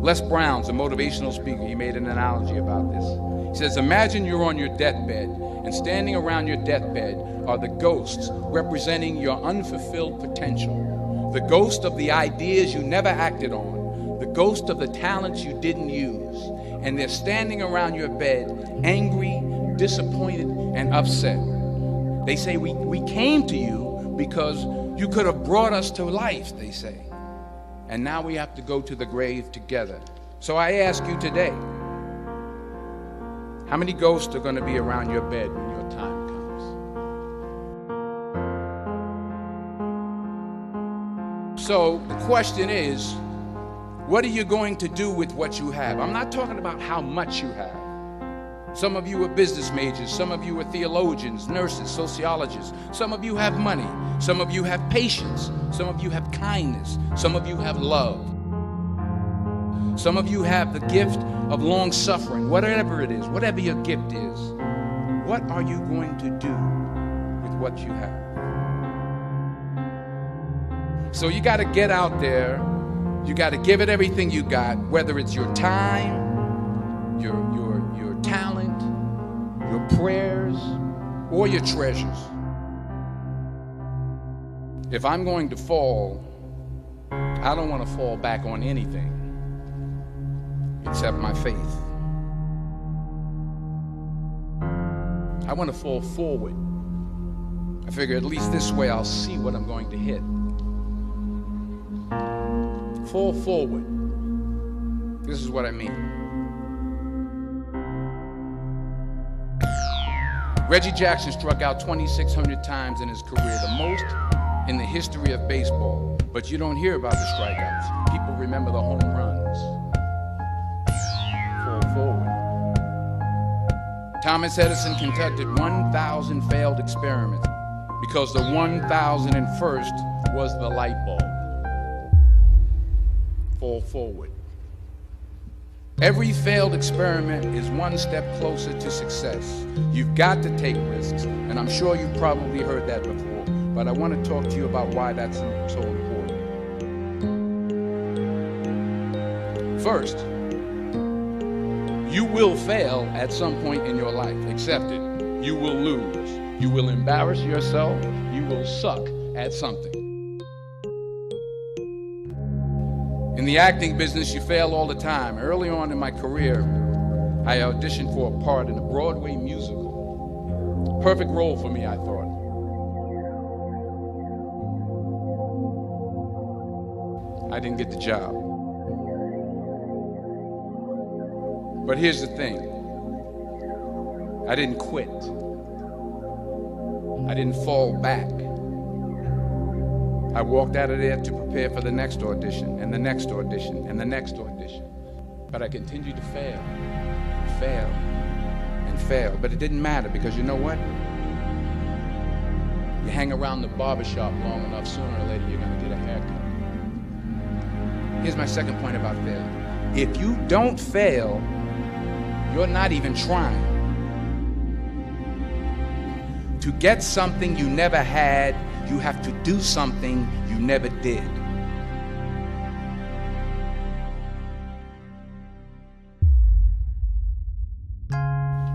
Les Brown's a motivational speaker. He made an analogy about this. He says, imagine you're on your deathbed, and standing around your deathbed are the ghosts representing your unfulfilled potential, the ghost of the ideas you never acted on, the ghost of the talents you didn't use, and they're standing around your bed, angry, disappointed, and upset. They say, we came to you because you could have brought us to life, they say. And now we have to go to the grave together. So I ask you today, how many ghosts are going to be around your bed when your time comes? So the question is, what are you going to do with what you have? I'm not talking about how much you have. Some of you are business majors, some of you are theologians, nurses, sociologists. Some of you have money, some of you have patience, some of you have kindness, some of you have love. Some of you have the gift of long suffering, whatever it is, whatever your gift is. What are you going to do with what you have? So you got to get out there, you got to give it everything you got, whether it's your time, your talent, your prayers, or your treasures. If I'm going to fall, I don't want to fall back on anything except my faith. I want to fall forward. I figure at least this way I'll see what I'm going to hit. Fall forward. This is what I mean. Reggie Jackson struck out 2,600 times in his career, the most in the history of baseball. But you don't hear about the strikeouts. People remember the home runs. Fall forward. Thomas Edison conducted 1,000 failed experiments because the 1,001st was the light bulb. Fall forward. Every failed experiment is one step closer to success. You've got to take risks, and I'm sure you've probably heard that before, but I want to talk to you about why that's so important. First, you will fail at some point in your life. Accept it. You will lose. You will embarrass yourself. You will suck at something. In the acting business, you fail all the time. Early on in my career, I auditioned for a part in a Broadway musical. Perfect role for me, I thought. I didn't get the job. But here's the thing. I didn't quit. I didn't fall back. I walked out of there to prepare for the next audition, and the next audition, and the next audition. But I continued to fail, and fail. But it didn't matter, because you know what? You hang around the barbershop long enough, sooner or later you're going to get a haircut. Here's my second point about failure. If you don't fail, you're not even trying. To get something you never had, you have to do something you never did.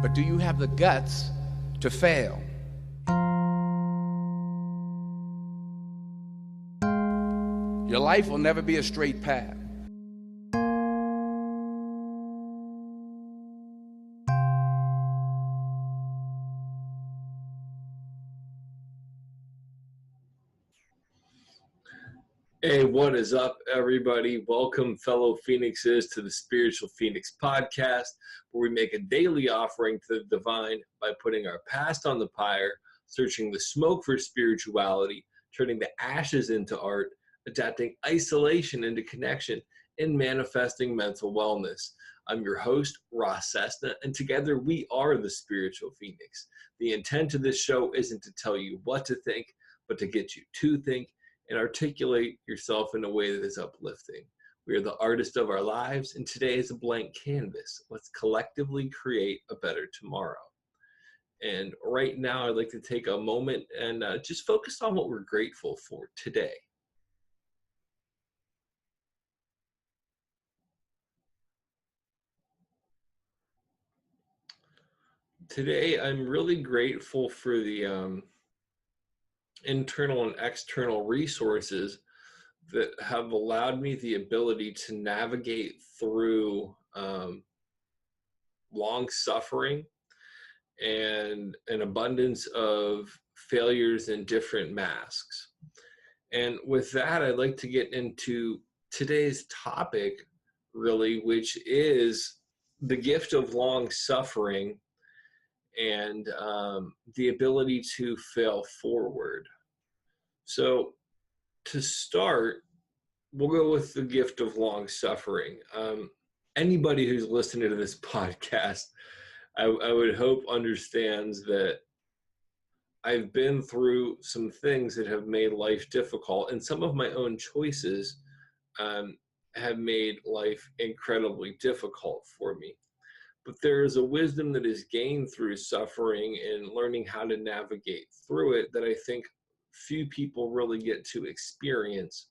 But do you have the guts to fail? Your life will never be a straight path. Hey, what is up, everybody? Welcome, fellow Phoenixes, to the Spiritual Phoenix Podcast, where we make a daily offering to the divine by putting our past on the pyre, searching the smoke for spirituality, turning the ashes into art, adapting isolation into connection, and manifesting mental wellness. I'm your host, Ross Cessna, and together we are the Spiritual Phoenix. The intent of this show isn't to tell you what to think, but to get you to think and articulate yourself in a way that is uplifting. We are the artist of our lives, and today is a blank canvas. Let's collectively create a better tomorrow. And right now, I'd like to take a moment and just focus on what we're grateful for today. Today, I'm really grateful for the internal and external resources that have allowed me the ability to navigate through long suffering and an abundance of failures and different masks. And with that, I'd like to get into today's topic, really, which is the gift of long suffering and the ability to fail forward. So, to start, we'll go with the gift of long suffering. Anybody who's listening to this podcast, I would hope understands that I've been through some things that have made life difficult, and some of my own choices have made life incredibly difficult for me. But there is a wisdom that is gained through suffering and learning how to navigate through it that I think few people really get to experience.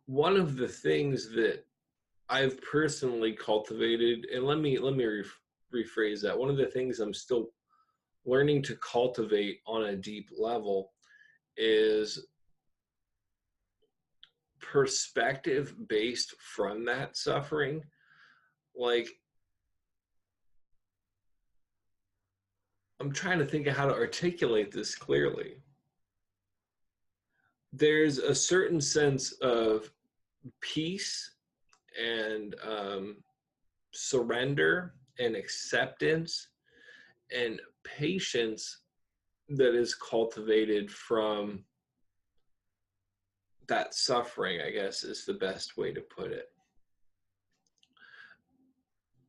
One of the things that I've personally cultivated, and let me rephrase that. One of the things I'm still learning to cultivate on a deep level is perspective based from that suffering. Like, I'm trying to think of how to articulate this clearly. There's a certain sense of peace and surrender and acceptance and patience that is cultivated from that suffering, I guess, is the best way to put it.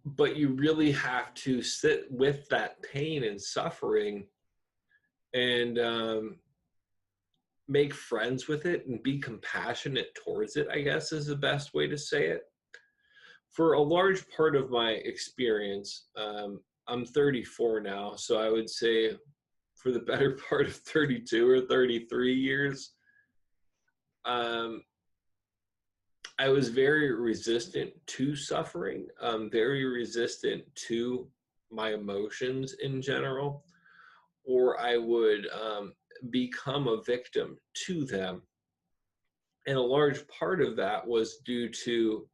But you really have to sit with that pain and suffering and make friends with it and be compassionate towards it, I guess, is the best way to say it. For a large part of my experience, I'm 34 now, so I would say for the better part of 32 or 33 years, I was very resistant to suffering, very resistant to my emotions in general, or I would become a victim to them. And a large part of that was due to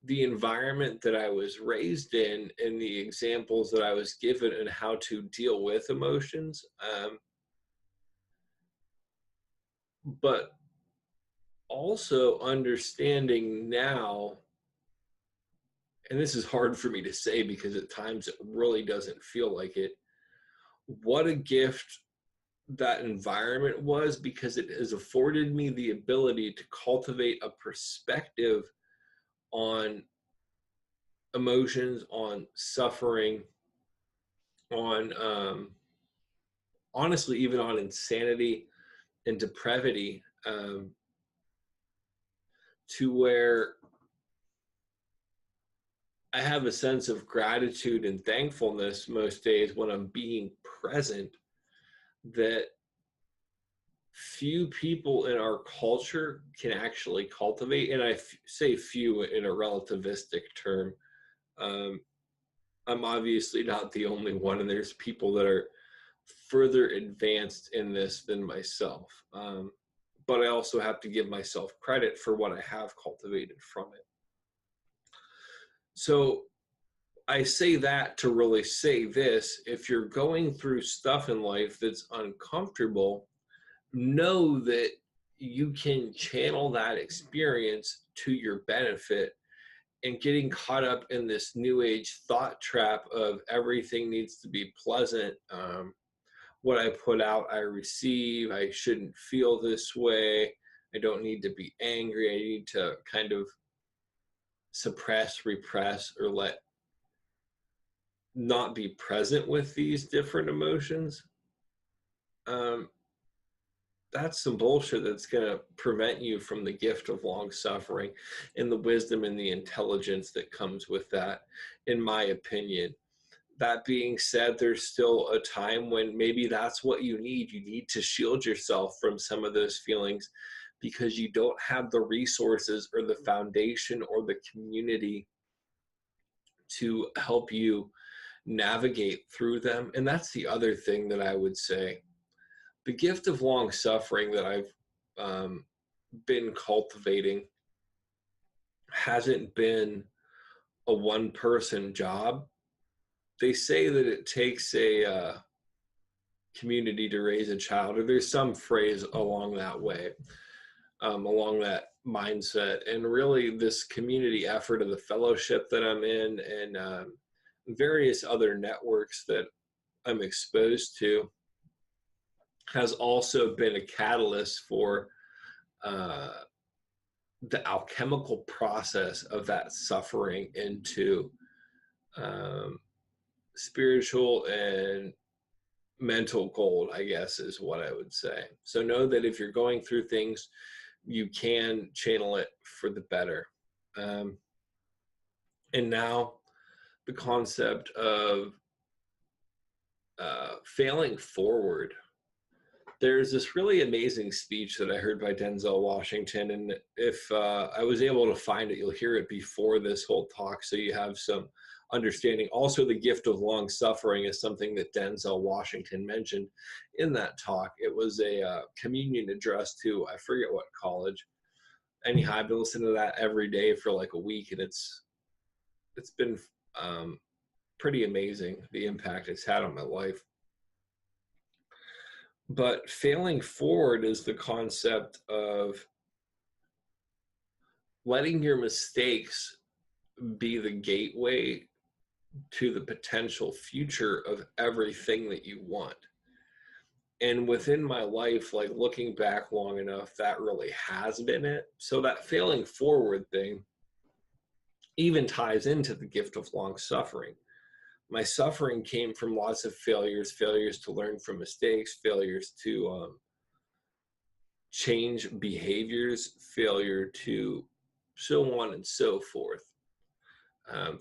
the environment that I was raised in and the examples that I was given and how to deal with emotions. But also understanding now, and this is hard for me to say because at times it really doesn't feel like it, what a gift that environment was, because it has afforded me the ability to cultivate a perspective on emotions, on suffering, on honestly, even on insanity and depravity, to where I have a sense of gratitude and thankfulness most days when I'm being present, that few people in our culture can actually cultivate. And I say few in a relativistic term. I'm obviously not the only one, and there's people that are further advanced in this than myself. But I also have to give myself credit for what I have cultivated from it. So I say that to really say this: if you're going through stuff in life that's uncomfortable, know that you can channel that experience to your benefit. And getting caught up in this new age thought trap of everything needs to be pleasant. What I put out, I receive. I shouldn't feel this way. I don't need to be angry. I need to kind of suppress, repress, or not be present with these different emotions. That's some bullshit that's going to prevent you from the gift of long suffering and the wisdom and the intelligence that comes with that, in my opinion. That being said, there's still a time when maybe that's what you need. You need to shield yourself from some of those feelings because you don't have the resources or the foundation or the community to help you navigate through them. And that's the other thing that I would say. The gift of long suffering that I've been cultivating hasn't been a one-person job. They say that it takes a community to raise a child, or there's some phrase along that way, along that mindset. And really, this community effort of the fellowship that I'm in, and various other networks that I'm exposed to, has also been a catalyst for the alchemical process of that suffering into spiritual and mental gold, I guess is what I would say. So know that if you're going through things, you can channel it for the better. And now the concept of failing forward. There's this really amazing speech that I heard by Denzel Washington, and if I was able to find it, you'll hear it before this whole talk, so you have some understanding. Also, the gift of long suffering is something that Denzel Washington mentioned in that talk. It was a communion address to, I forget what college. Anyhow, I've been listening to that every day for like a week, and it's been pretty amazing, the impact it's had on my life. But failing forward is the concept of letting your mistakes be the gateway to the potential future of everything that you want. And within my life, like looking back long enough, that really has been it. So that failing forward thing even ties into the gift of long suffering. My suffering came from lots of failures to learn from mistakes, failures to change behaviors, failure to so on and so forth.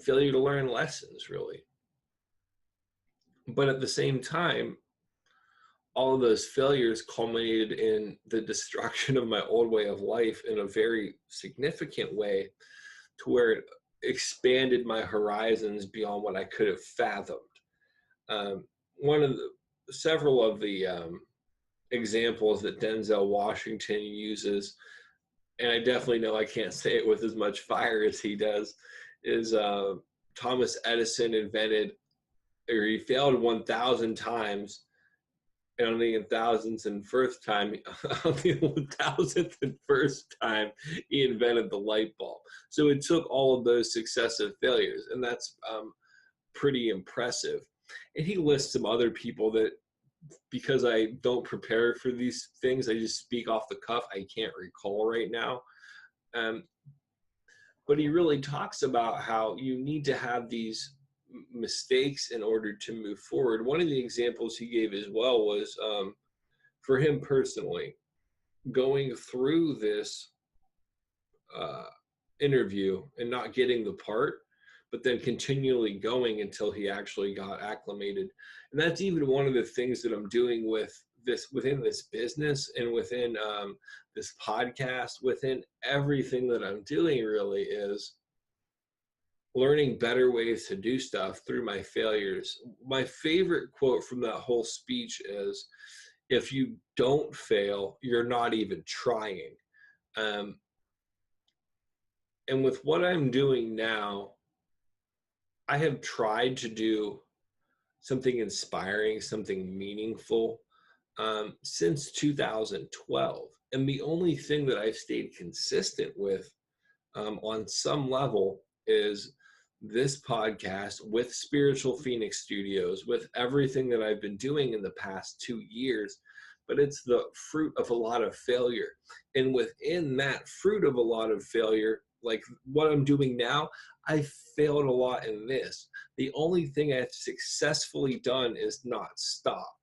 Failure to learn lessons, really. But at the same time, all of those failures culminated in the destruction of my old way of life in a very significant way, to where it expanded my horizons beyond what I could have fathomed. Several of the examples that Denzel Washington uses, and I definitely know I can't say it with as much fire as he does, is Thomas Edison he failed 1,000 times, and on the 1,000th and first time, he invented the light bulb. So it took all of those successive failures, and that's pretty impressive. And he lists some other people that, because I don't prepare for these things, I just speak off the cuff, I can't recall right now. But he really talks about how you need to have these mistakes in order to move forward. One of the examples he gave as well was, for him personally, going through this interview and not getting the part, but then continually going until he actually got acclimated. And that's even one of the things that I'm doing within this business, and within this podcast, within everything that I'm doing, really is learning better ways to do stuff through my failures. My favorite quote from that whole speech is, if you don't fail, you're not even trying. And with what I'm doing now, I have tried to do something inspiring, something meaningful since 2012. And the only thing that I've stayed consistent with on some level is this podcast, with Spiritual Phoenix Studios, with everything that I've been doing in the past 2 years. But it's the fruit of a lot of failure. And within that fruit of a lot of failure, like what I'm doing now, I failed a lot in this. The only thing I've successfully done is not stop.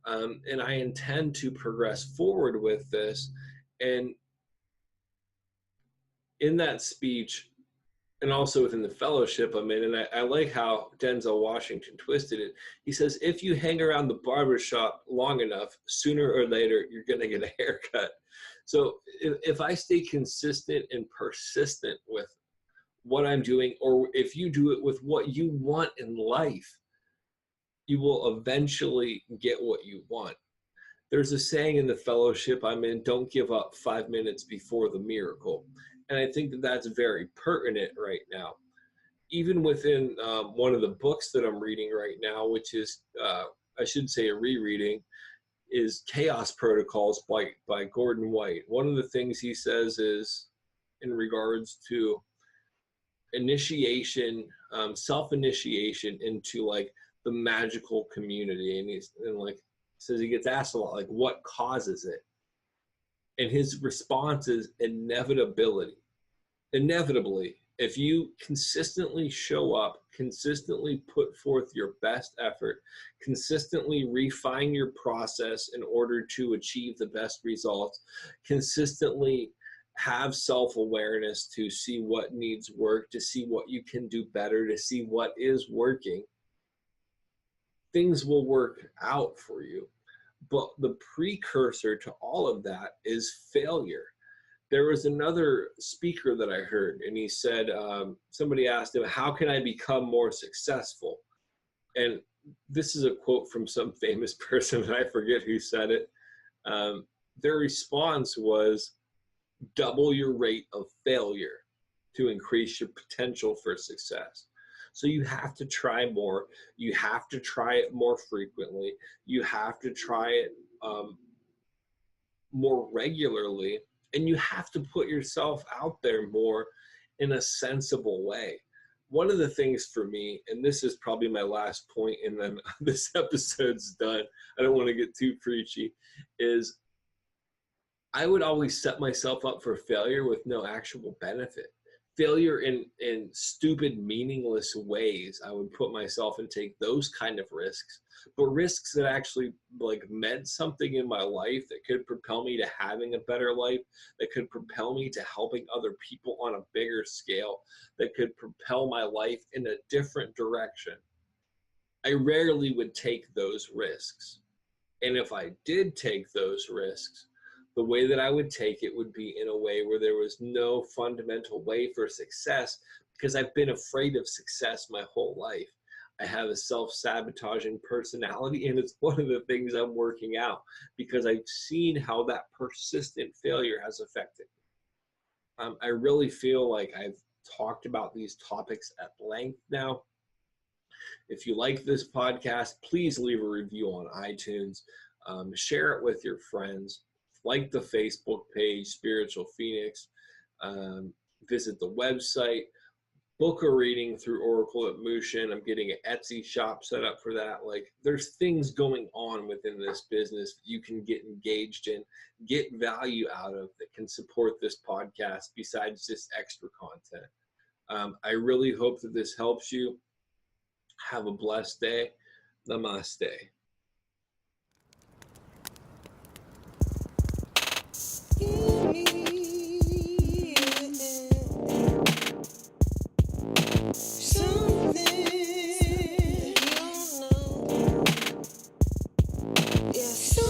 And I intend to progress forward with this. And in that speech, and also within the fellowship I'm in, and I like how Denzel Washington twisted it. He says, if you hang around the barbershop long enough, sooner or later, you're going to get a haircut. So if I stay consistent and persistent with what I'm doing, or if you do it with what you want in life, you will eventually get what you want. There's a saying in the fellowship I'm in, don't give up 5 minutes before the miracle. And I think that that's very pertinent right now. Even within one of the books that I'm reading right now, which is, I should say, a rereading, is Chaos Protocols by Gordon White. One of the things he says is in regards to initiation, self-initiation into like the magical community. And like says he gets asked a lot, like, what causes it? And his response is inevitability. Inevitably, if you consistently show up, consistently put forth your best effort, consistently refine your process in order to achieve the best results, consistently have self-awareness to see what needs work, to see what you can do better, to see what is working, things will work out for you. But the precursor to all of that is failure. There was another speaker that I heard, and he said, somebody asked him, how can I become more successful? And this is a quote from some famous person, and I forget who said it. Their response was, double your rate of failure to increase your potential for success. So you have to try more. You have to try it more frequently. You have to try it more regularly. And you have to put yourself out there more in a sensible way. One of the things for me, and this is probably my last point, and then this episode's done, I don't want to get too preachy, is I would always set myself up for failure with no actual benefit. Failure in stupid, meaningless ways. I would put myself and take those kind of risks, but risks that actually like meant something in my life, that could propel me to having a better life, that could propel me to helping other people on a bigger scale, that could propel my life in a different direction. I rarely would take those risks. And if I did take those risks, the way that I would take it would be in a way where there was no fundamental way for success, because I've been afraid of success my whole life. I have a self-sabotaging personality, and it's one of the things I'm working out because I've seen how that persistent failure has affected me. I really feel like I've talked about these topics at length now. If you like this podcast, please leave a review on iTunes. Share it with your friends. Like the Facebook page, Spiritual Phoenix. Visit the website. Book a reading through Oracle at Mushin. I'm getting an Etsy shop set up for that. Like, there's things going on within this business that you can get engaged in, get value out of, that can support this podcast besides just extra content. I really hope that this helps you. Have a blessed day. Namaste. Something you don't know. Yeah.